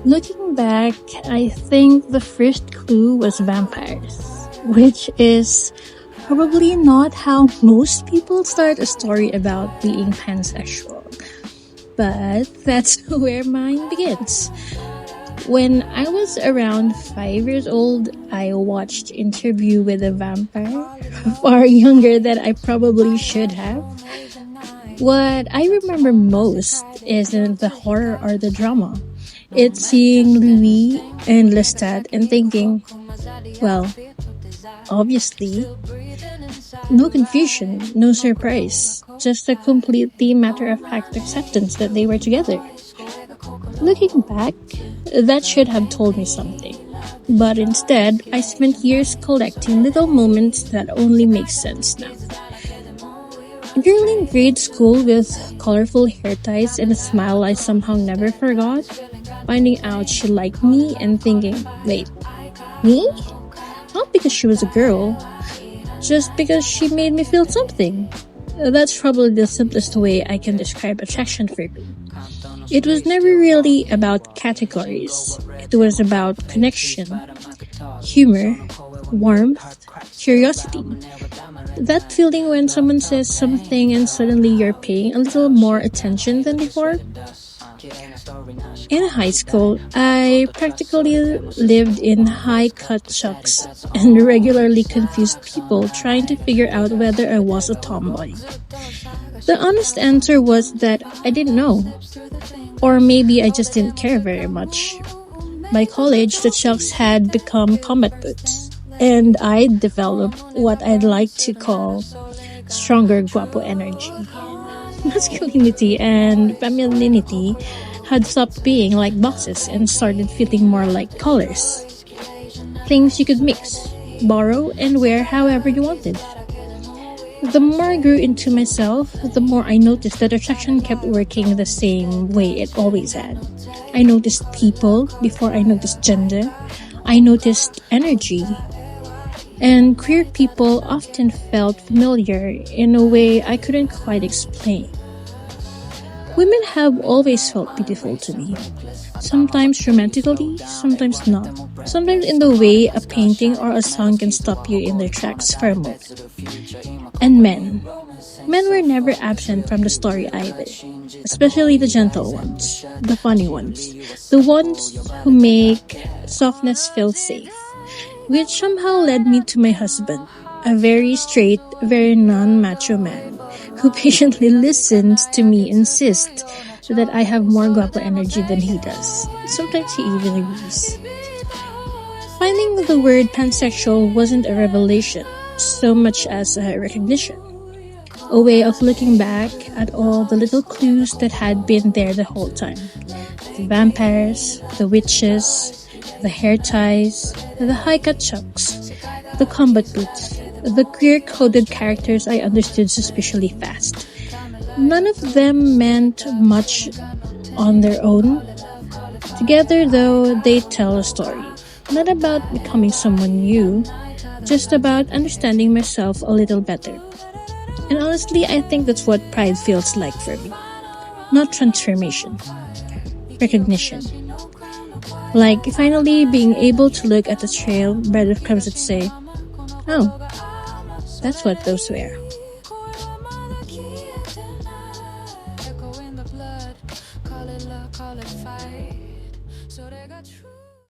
Looking back, I think the first clue was vampires, which is probably not how most people start a story about being pansexual. But that's where mine begins. When I was around 5 years old, I watched Interview with a Vampire, far younger than I probably should have. What I remember most isn't the horror or the drama. It's seeing Louis and Lestat and thinking, well, obviously, no confusion, no surprise, just a completely matter of fact acceptance that they were together. Looking back, that should have told me something. But instead, I spent years collecting little moments that only make sense now. A girl in grade school with colorful hair ties and a smile I somehow never forgot. Finding out she liked me and thinking, wait, me? Not because she was a girl, just because she made me feel something. That's probably the simplest way I can describe attraction for me. It was never really about categories. It was about connection, humor, warmth, curiosity. That feeling when someone says something and suddenly you're paying a little more attention than before. In high school, I practically lived in high cut chucks and regularly confused people trying to figure out whether I was a tomboy. The honest answer was that I didn't know. Or maybe I just didn't care very much. By college, the chucks had become combat boots, and I developed what I'd like to call stronger guapo energy. Masculinity and femininity had stopped being like boxes and started feeling more like colors. Things you could mix, borrow, and wear however you wanted. The more I grew into myself, the more I noticed that attraction kept working the same way it always had. I noticed people before I noticed gender. I noticed energy. And queer people often felt familiar in a way I couldn't quite explain. Women have always felt beautiful to me. Sometimes romantically, sometimes not. Sometimes in the way a painting or a song can stop you in their tracks for a moment. And men. Men were never absent from the story either. Especially the gentle ones, the funny ones, the ones who make softness feel safe. Which somehow led me to my husband, a very straight, very non-macho man who patiently listens to me insist that I have more guapo energy than he does. Sometimes he even agrees. Finding the word pansexual wasn't a revelation so much as a recognition, a way of looking back at all the little clues that had been there the whole time. The vampires, the witches, the hair ties, the high-cut chucks, the combat boots, the queer-coded characters I understood suspiciously fast. None of them meant much on their own. Together, though, they tell a story. Not about becoming someone new, just about understanding myself a little better. And honestly, I think that's what pride feels like for me. Not transformation, recognition. Like finally being able to look at the trail breadcrumbs and say, oh, that's what those were. Call it love, call it fight. So they got true.